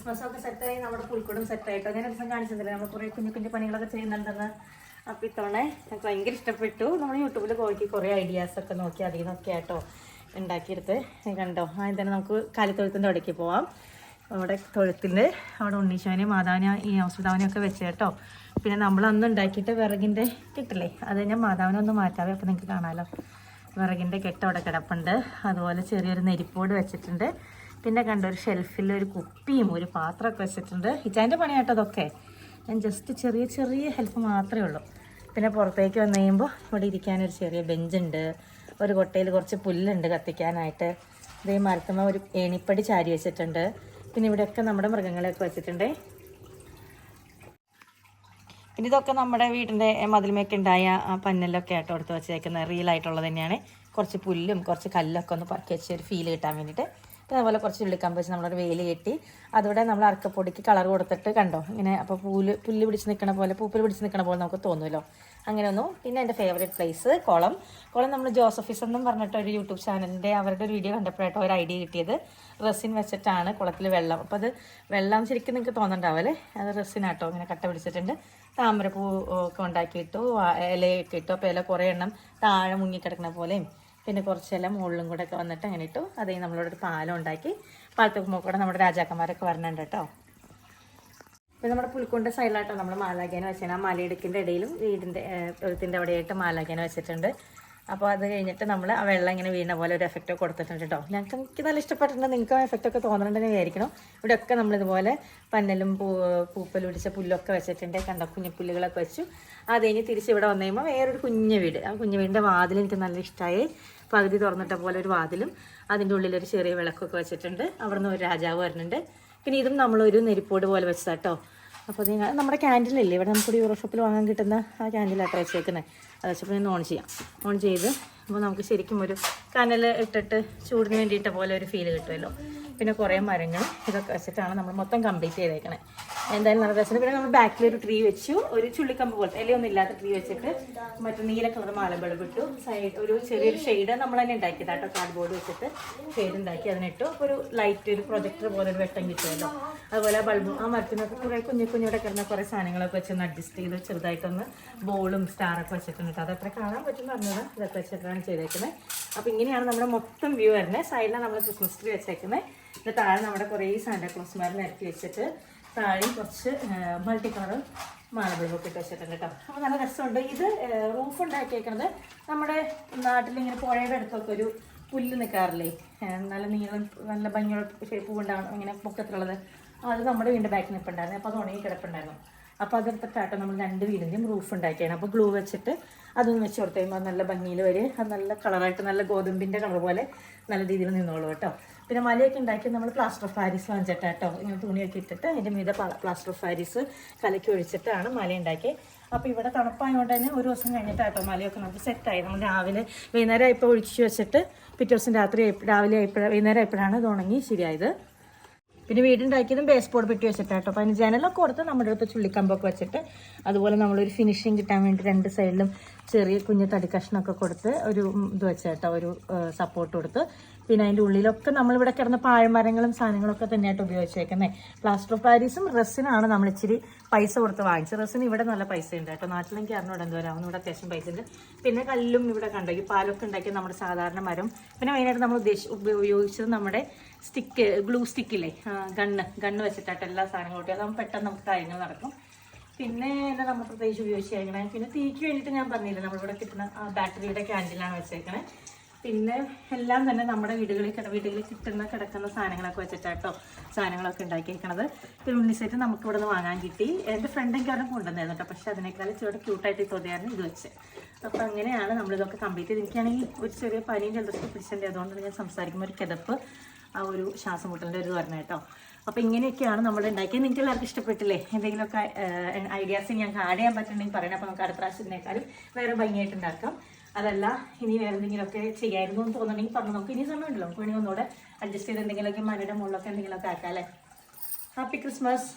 Christmas ഒക്കെ സെറ്റായി നമ്മുടെ പുൽക്കൂടും സെറ്റായിട്ടോ. ഞാൻ ദിവസം കാണിച്ചിട്ടില്ല നമ്മൾ കുറേ കുഞ്ഞു കുഞ്ഞു പണികളൊക്കെ ചെയ്യുന്നുണ്ടെന്ന്. അപ്പോൾ ഇത്തവണ എനിക്ക് ഭയങ്കര ഇഷ്ടപ്പെട്ടു. നമ്മൾ യൂട്യൂബിൽ നോക്കി കുറേ ഐഡിയാസൊക്കെ നോക്കി അതിൽ നിന്നൊക്കെ ആട്ടോ ഉണ്ടാക്കിയെടുത്ത് കണ്ടോ. ആദ്യം തന്നെ നമുക്ക് കാലിത്തൊഴുത്തിൻ്റെ അവിടേക്ക് പോവാം. അവിടെ തൊഴുത്തിൻ്റെ അവിടെ ഉണ്ണീശോനെ മാതാവിനെ ഈ ഔഷധാവിനെയൊക്കെ വെച്ച് കേട്ടോ. പിന്നെ നമ്മൾ അന്ന് ഉണ്ടാക്കിയിട്ട് വിറകിൻ്റെ കിട്ടില്ലേ, അത് ഞാൻ മാതാവിനെ ഒന്ന് മാറ്റാവേ. അപ്പോൾ നിങ്ങൾക്ക് കാണാമല്ലോ വിറകിൻ്റെ കെട്ട് അവിടെ കിടപ്പുണ്ട്. അതുപോലെ ചെറിയൊരു നെരിപ്പോട് വെച്ചിട്ടുണ്ട്. പിന്നെ കണ്ട ഒരു ഷെൽഫിൽ ഒരു കുപ്പിയും ഒരു പാത്രമൊക്കെ വെച്ചിട്ടുണ്ട്. ഇച്ചാൻ്റെ പണിയാട്ടോ അതൊക്കെ. ഞാൻ ജസ്റ്റ് ചെറിയ ചെറിയ ഹെൽപ്പ് മാത്രമേ ഉള്ളൂ. പിന്നെ പുറത്തേക്ക് വന്നു കഴിയുമ്പോൾ ഇവിടെ ഇരിക്കാനൊരു ചെറിയ ബെഞ്ചുണ്ട്. ഒരു കൊട്ടയിൽ കുറച്ച് പുല്ലുണ്ട് കത്തിക്കാനായിട്ട്. ഇതേ മരത്തുമ്പോൾ ഒരു ഏണിപ്പടി ചാരി വെച്ചിട്ടുണ്ട്. പിന്നെ ഇവിടെയൊക്കെ നമ്മുടെ മൃഗങ്ങളെയൊക്കെ വെച്ചിട്ടുണ്ട്. പിന്നെ ഇതൊക്കെ നമ്മുടെ വീടിൻ്റെ മതിലുമേക്ക് ഉണ്ടായ ആ പന്നലൊക്കെ ആട്ടോ എടുത്ത് വെച്ചേക്കുന്നത്. റിയലായിട്ടുള്ളത് തന്നെയാണ്. കുറച്ച് പുല്ലും കുറച്ച് കല്ലൊക്കെ ഒന്ന് പറക്കി വെച്ച് ഒരു ഫീൽ കിട്ടാൻ വേണ്ടിയിട്ട്. പിന്നെ അതുപോലെ കുറച്ച് ഉള്ളിക്കമ്പ് വെച്ച് നമ്മളൊരു വേലി കെട്ടി അതോടെ നമ്മൾ അറക്കപ്പൊടിക്ക് കളർ കൊടുത്തിട്ട് കണ്ടോ ഇങ്ങനെ. അപ്പോൾ പുല്ല് പിടിച്ച് നിൽക്കണ പോലെ പൂപ്പൽ പിടിച്ച് നിൽക്കണ പോലെ നമുക്ക് തോന്നുമല്ലോ, അങ്ങനെ ഒന്നും. പിന്നെ എൻ്റെ ഫേവറേറ്റ് പ്ലേസ് കുളം നമ്മൾ ജോസഫീസ് എന്നും പറഞ്ഞിട്ട് ഒരു യൂട്യൂബ് ചാനലിൻ്റെ അവരുടെ ഒരു വീഡിയോ കണ്ടപ്പോഴായിട്ട് ഒരു ഐഡിയ കിട്ടിയത്. റെസിൻ വെച്ചിട്ടാണ് കുളത്തിൽ വെള്ളം. അപ്പോൾ അത് വെള്ളം ശരിക്കും നിങ്ങൾക്ക് തോന്നുന്നുണ്ടാവല്ലേ, അത് റെസിനാട്ടോ. ഇങ്ങനെ കട്ട പിടിച്ചിട്ടുണ്ട്. താമരപ്പൂ ഒക്കെ ഉണ്ടാക്കിയിട്ടു, ഇലയൊക്കെ ഇട്ടു. അപ്പോൾ ഇല കുറേ എണ്ണം താഴെ മുങ്ങിക്കിടക്കുന്ന പോലെയും പിന്നെ കുറച്ചെല്ലാം മുകളിലും കൂടെ ഒക്കെ വന്നിട്ട് അങ്ങനെ ഇട്ടു. അതേ നമ്മളോട് ഒരു പാലം ഉണ്ടാക്കി. പാലത്തുമ്പോൾ കൂടെ നമ്മുടെ രാജാക്കന്മാരൊക്കെ വരണുണ്ട് കേട്ടോ. പിന്നെ നമ്മുടെ പുൽക്കൊണ്ട് സൈഡിലായിട്ടോ നമ്മൾ മാലാഖേന വെച്ചാൽ ആ മലയിടുക്കിൻ്റെ ഇടയിലും വീടിൻ്റെ എഴുത്തിൻ്റെ അവിടെയായിട്ട് മാലാഖേന വെച്ചിട്ടുണ്ട്. അപ്പോൾ അത് കഴിഞ്ഞിട്ട് നമ്മൾ ആ വെള്ളം ഇങ്ങനെ വീണ പോലെ ഒരു എഫക്റ്റ് കൊടുത്തിട്ടുണ്ട് കേട്ടോ. എനിക്ക് നല്ല ഇഷ്ടപ്പെട്ടിട്ടുണ്ട്. നിങ്ങൾക്ക് ആ എഫക്റ്റൊക്കെ തോന്നുന്നുണ്ടെന്ന് വിചാരിക്കണം. ഇവിടെയൊക്കെ നമ്മളിതുപോലെ പന്നലും പൂപ്പൽ പിടിച്ച പുല്ലൊക്കെ വെച്ചിട്ടുണ്ട്. കണ്ടോ കുഞ്ഞു പുല്ലുകളൊക്കെ വെച്ചു. അത് കഴിഞ്ഞ് തിരിച്ച് ഇവിടെ വന്നു കഴിയുമ്പോൾ വേറൊരു കുഞ്ഞു വീട്. ആ കുഞ്ഞു വീടിൻ്റെ വാതിൽ എനിക്ക് നല്ല ഇഷ്ടമായി. പകുതി തുറന്നിട്ട പോലെ ഒരു വാതിലും അതിൻ്റെ ഉള്ളിലൊരു ചെറിയ വിളക്കൊക്കെ വെച്ചിട്ടുണ്ട്. അവിടെ നിന്ന് ഒരു രാജാവ് വരുന്നുണ്ട്. പിന്നെ ഇതും നമ്മളൊരു നെരിപ്പോട് പോലെ വെച്ചതാട്ടോ. അപ്പോൾ നിങ്ങൾ നമ്മുടെ ക്യാൻഡിലില്ലേ ഇവിടെ നമുക്കൊരു യൂറോ ഷോപ്പിൽ വാങ്ങാൻ കിട്ടുന്ന ആ ക്യാൻഡിലാട്ടോ വെച്ചേക്കുന്നത്. അത് വെച്ചപ്പോൾ ഞാൻ ഓൺ ചെയ്യാം. ഓൺ ചെയ്ത് അപ്പോൾ നമുക്ക് ശരിക്കും ഒരു കനൽ ഇട്ടിട്ട് ചൂടിന് വേണ്ടിയിട്ട പോലെ ഒരു ഫീൽ കിട്ടുമല്ലോ. പിന്നെ കുറേ മരങ്ങൾ ഇതൊക്കെ വെച്ചിട്ടാണ് നമ്മൾ മൊത്തം കംപ്ലീറ്റ് ചെയ്തേക്കണേ. എന്തായാലും നല്ല രസമുണ്ട്. പിന്നെ നമ്മൾ ബാക്കിലൊരു ട്രീ വെച്ചു, ഒരു ചുള്ളിക്കമ്പ് പോലത്തെ ഇലയൊന്നും ഇല്ലാത്ത ട്രീ വെച്ചിട്ട് മറ്റു നീല കളർ മാലബൾബ് ഇട്ടു. സൈഡ് ഒരു ചെറിയൊരു ഷെയ്ഡ് നമ്മൾ തന്നെ ഉണ്ടാക്കിയതാട്ടോ. കാർഡ്ബോർഡ് വെച്ചിട്ട് ഷെയ്ഡ് ഉണ്ടാക്കി അതിനിട്ടു. അപ്പോൾ ഒരു ലൈറ്റ് ഒരു പ്രൊജക്ടർ പോലെ ഒരു വെട്ടം കിട്ടുമല്ലോ. അതുപോലെ ബൾബും ആ മരത്തിനൊക്കെ കുറേ കുഞ്ഞിവിടെ കിടന്ന കുറേ സാധനങ്ങളൊക്കെ വെച്ചൊന്ന് അഡ്ജസ്റ്റ് ചെയ്ത് ചെറുതായിട്ടൊന്ന് ബോളും സ്റ്റാറൊക്കെ വെച്ചിട്ടുണ്ട്. അതത്ര കാണാൻ പറ്റുമെന്ന് പറഞ്ഞത് ഇതൊക്കെ വെച്ചിട്ടാണ് ചെയ്തേക്കുന്നത്. അപ്പോൾ ഇങ്ങനെയാണ് നമ്മുടെ മൊത്തം വ്യൂ വരുന്നത്. സൈഡിലാണ് നമ്മൾ ക്രിസ്മസ് ട്രീ വെച്ചേക്കുന്നത്. പിന്നെ താഴെ നമ്മുടെ കുറേ സാന്റാക്ലോസ്മാർ നിരത്തി വെച്ചിട്ട് താഴെ കുറച്ച് മൾട്ടി കളർ മാലബൾബൊക്കെ ഇട്ട് വെച്ചിട്ടുണ്ട് കേട്ടോ. അപ്പോൾ നല്ല രസമുണ്ട്. ഇത് റൂഫ് ഉണ്ടാക്കിയേക്കുന്നത് നമ്മുടെ നാട്ടിലിങ്ങനെ പുഴയുടെ അടുത്തൊക്കെ ഒരു പുല്ല് നിൽക്കാറില്ലേ, നല്ല നീളം നല്ല ഭംഗിയുള്ള പൂവുണ്ടാവണം ഇങ്ങനെ പൊക്കത്തിലുള്ളത്. അത് നമ്മുടെ വീടിൻ്റെ ബാക്കിൽ നിൽപ്പുണ്ടായിരുന്നു. അപ്പോൾ അത് ഉണങ്ങി കിടപ്പുണ്ടായിരുന്നു. അപ്പോൾ അതെടുത്തിട്ടാട്ടോ നമ്മൾ രണ്ട് വീടിൻ്റെയും റൂഫ് ഉണ്ടാക്കിയാണ്. അപ്പോൾ ഗ്ലൂ വെച്ചിട്ട് അതൊന്ന് വെച്ച് കൊടുത്തു കഴിയുമ്പോൾ നല്ല ഭംഗിയിൽ വരും. അത് നല്ല കളറായിട്ട് നല്ല ഗോതമ്പിൻ്റെ കളർ പോലെ നല്ല രീതിയിൽ നിന്നോളൂ കേട്ടോ. പിന്നെ മലയൊക്കെ ഉണ്ടാക്കി നമ്മൾ പ്ലാസ്റ്റർ ഓഫ് പാരീസ് വാങ്ങിച്ചിട്ടാട്ടോ ഇങ്ങനെ തുണിയൊക്കെ ഇട്ടിട്ട് അതിൻ്റെ മീതെ പ്ലാസ്റ്റർ ഓഫ് പാരീസ് കലക്കി ഒഴിച്ചിട്ടാണ് മല ഉണ്ടാക്കി. അപ്പോൾ ഇവിടെ തണുപ്പായതുകൊണ്ട് തന്നെ ഒരു ദിവസം കഴിഞ്ഞിട്ടാട്ടോ മലയൊക്കെ നമുക്ക് സെറ്റായി. നമ്മൾ രാവിലെ വൈകുന്നേരം ആയപ്പോൾ ഒഴിച്ച് വെച്ചിട്ട് പിറ്റേ ദിവസം രാവിലെ വൈകുന്നേരം ആയപ്പോഴാണ് ഇത് ഉണങ്ങി ശരിയായത്. പിന്നെ വീടുണ്ടാക്കിയതും ബേസ് ബോർഡ് പെട്ടി വെച്ചിട്ടാട്ടോ. അപ്പോൾ അതിന് ജനലൊക്കെ കൊടുത്ത് നമ്മുടെ അടുത്ത് ചുള്ളിക്കമ്പൊക്കെ വെച്ചിട്ട് അതുപോലെ നമ്മളൊരു ഫിനിഷിങ് കിട്ടാൻ വേണ്ടി രണ്ട് സൈഡിലും ചെറിയ കുഞ്ഞു തടി കഷ്ണമൊക്കെ കൊടുത്ത് ഒരു ഇത് വെച്ചേട്ടോ, ഒരു സപ്പോർട്ട് കൊടുത്ത്. പിന്നെ അതിൻ്റെ ഉള്ളിലൊക്കെ നമ്മളിവിടെ കിടന്ന പാഴ്മരങ്ങളും സാധനങ്ങളൊക്കെ തന്നെയായിട്ട് ഉപയോഗിച്ചേക്കുന്നത്. പ്ലാസ്റ്റർ ഓഫ് പാരീസും റെസിനാണ് നമ്മൾ ഇച്ചിരി പൈസ കൊടുത്ത് വാങ്ങിച്ചത്. റെസിന് ഇവിടെ നല്ല പൈസ ഉണ്ട് കേട്ടോ. നാട്ടിലെങ്കിൽ അറിഞ്ഞൂടെ എന്തോരാവുന്നു, ഇവിടെ അത്യാവശ്യം പൈസ ഉണ്ട്. പിന്നെ കല്ലും ഇവിടെ കണ്ടോ, ഈ പാലൊക്കെ ഉണ്ടാക്കി നമ്മുടെ സാധാരണ മരം. പിന്നെ മെയിനായിട്ട് നമ്മൾ ഉപയോഗിച്ചത് നമ്മുടെ ഗ്ലൂ സ്റ്റിക്കില്ലേ, ഗണ്ണ് വെച്ചിട്ടായിട്ട് എല്ലാ സാധനങ്ങളും ഇട്ട് അതാകുമ്പോൾ പെട്ടെന്ന് നമുക്ക് കാര്യങ്ങൾ നടക്കും. പിന്നെ എന്താ നമ്മൾ പ്രത്യേകിച്ച് ഉപയോഗിച്ചേക്കണേ. പിന്നെ തീക്ക് വേണ്ടിയിട്ട് ഞാൻ പറഞ്ഞില്ല, നമ്മളിവിടെ കിട്ടുന്ന ബാറ്ററിയുടെ ക്യാൻഡിലാണ് വെച്ചേക്കണേ. പിന്നെ എല്ലാം തന്നെ നമ്മുടെ വീടുകളിൽ കിടക്കുന്ന സാധനങ്ങളൊക്കെ വെച്ചിട്ടാട്ടോ സാധനങ്ങളൊക്കെ ഉണ്ടാക്കിയേക്കണത്. പിന്നെ ഉണ്ണിസെറ്റ് നമുക്ക് ഇവിടെ നിന്ന് വാങ്ങാൻ കിട്ടി. എൻ്റെ ഫ്രണ്ട് എനിക്ക് അവിടെ കൊണ്ടുവന്നായിരുന്നു കേട്ടോ. പക്ഷേ അതിനേക്കാൾ ചെറുടെ ക്യൂട്ടായിട്ട് തോന്നിയായിരുന്നു ഇത് വെച്ച്. അപ്പോൾ അങ്ങനെയാണ് നമ്മളിതൊക്കെ കംപ്ലീറ്റ് ചെയ്ത്. എനിക്കാണെങ്കിൽ ഒരു ചെറിയ പനിയും ജലദോഷം പിടിച്ചിട്ടുണ്ട്. അതുകൊണ്ടാണ് ഞാൻ സംസാരിക്കുമ്പോൾ ഒരു കിതപ്പ്, ആ ഒരു ശ്വാസം മുട്ടലിൻ്റെ ഒരു പറഞ്ഞു കേട്ടോ. അപ്പോൾ ഇങ്ങനെയൊക്കെയാണ് നമ്മൾ ഉണ്ടാക്കിയത്. നിങ്ങൾക്ക് എല്ലാവർക്കും ഇഷ്ടപ്പെട്ടില്ലേ? എന്തെങ്കിലുമൊക്കെ ഐഡിയാസ് ഞങ്ങൾക്ക് ആഡ് ചെയ്യാൻ പറ്റുന്നുണ്ടെങ്കിൽ പറയണം. അപ്പോൾ നമുക്ക് അടുത്ത പ്രാവശ്യത്തിനേക്കാളും വേറെ ഭംഗിയായിട്ട് ഉണ്ടാക്കാം. അതല്ല ഇനി വേറെ എന്തെങ്കിലുമൊക്കെ ചെയ്യായിരുന്നു എന്ന് തോന്നുന്നുണ്ടെങ്കിൽ പറഞ്ഞു. നമുക്ക് ഇനി സമയമുണ്ടല്ലോ, നമുക്ക് വേണമെങ്കിൽ ഒന്നുകൂടെ അഡ്ജസ്റ്റ് ചെയ്ത് എന്തെങ്കിലുമൊക്കെ മഴയുടെ മുകളിലൊക്കെ എന്തെങ്കിലുമൊക്കെ ആക്കാം അല്ലേ. Happy Christmas.